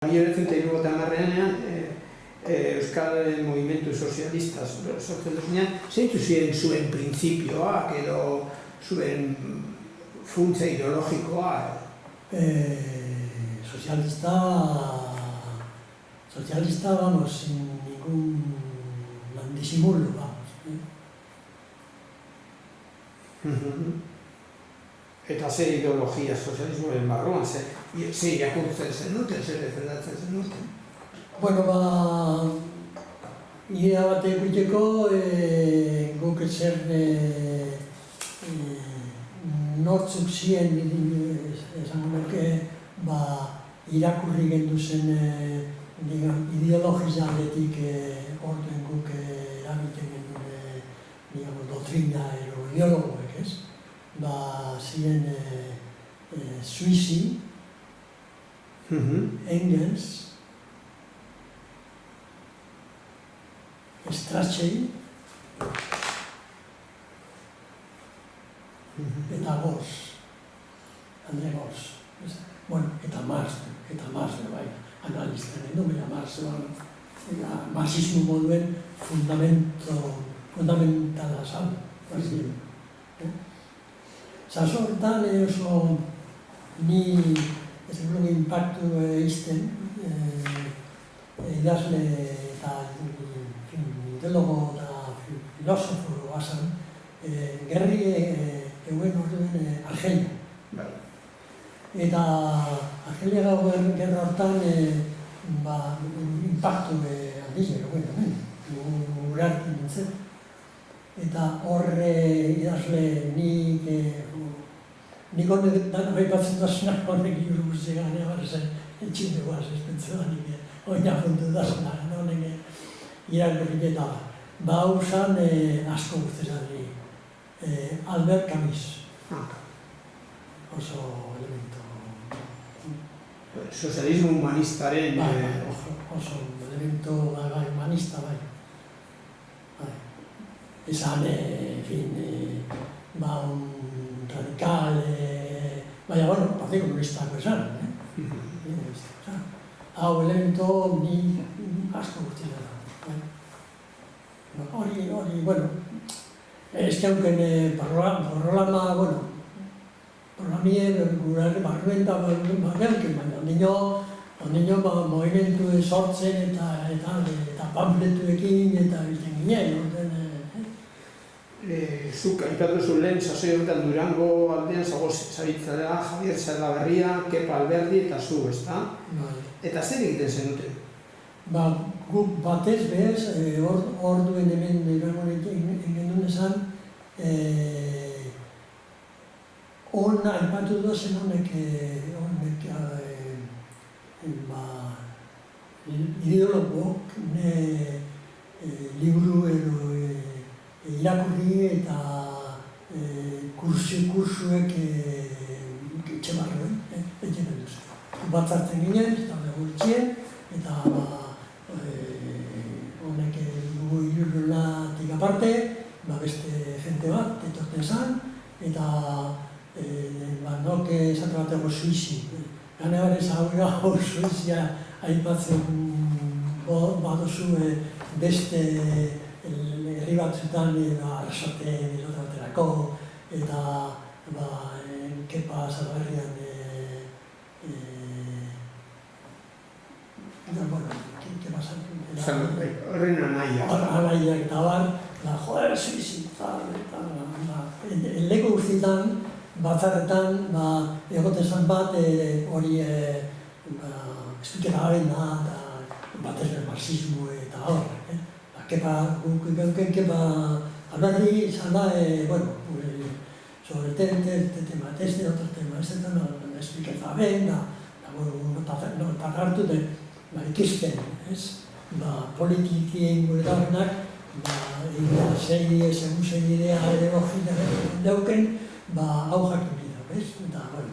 1970ean Euskal Movimentu Sozialista sortzen duzunean, zeintu ziren zuen printzipioak edo zuen funtsa ideologikoa? Socialista, vamos, sin ningún disimulo, vamos. Eta ze ideologia sozialismoaren barruan, ze irakurtzen zenuten, ze defendatzen zenuten? Bueno, idea bat egiteko guk zer nortzuk ziren esan nuke irakurri gendu zen ideologia aldetik orduen guk erabiten gendu doktrina edo ideologoek, ez? Ziren Suisi, Engels, Strachey eta Gors, Andre Gors. Eta Marx, bai, analista gendu, Marx, marxismo moduen fundamentala zan, Zaso horretan oso ni impactu izten idazle eta ideologo eta filosofo bazan gerri eguen orduen Argelia. Eta Argelia gerra horretan impactu handiz eguen, urartu nintzen. Eta horre idazle nik honek dana baipatzen dasunak honek liburu guztiak gane barzen etxinde guaz espentzen da nik oina puntu dasunak honek irakurrik eta hau zan asko guztizan Albert Camus oso elemento sozialismo humanistaren oso elemento humanista bai esan, en fin, un radical, baina, bueno, Partido Comunistako esan, hau elemento ni asko guztien da. Hori, bueno, ez keunken programa, bueno, programie gurare barruen da belken, baina, ondino movimentu sortzen eta pamfletuekin eta bizten ginen, Zuk aipatu zu lehen sasoi honetan Durango aldean zabitzera Javier Salaberria, Kepa Alberdi eta zu, ezta? Eta zer egiten zenuten? Guk batez behaz, orduen hemen Durango egin esan hona aipatu dozen honek ideologok liburu edo irakurri eta kursuek etxe barruen, etxe benduz. Batzartzen ginen, eta begurtxien, eta honek dugu irurlatik aparte, beste jente bat, etorten zan, eta nok esate bateko Suisi. Gane barez hau Suizia aipatzen badozu beste herri batzutan arrasaten erotaterako eta Kepa Salaberrian horren anaiak eta bar, joder, Suisi, lego guztietan, batzarretan, egoten zan bat, hori espliketa garen da, batez marxismo eta hor, Kepa Alberdi izan da, bueno, sobre este tema, este otro tema, este tema, espliketa ben, eta hartu ikizten, politikien gure daunak, segun idea ere hori dauken, hau jakin bidea, eta, bueno,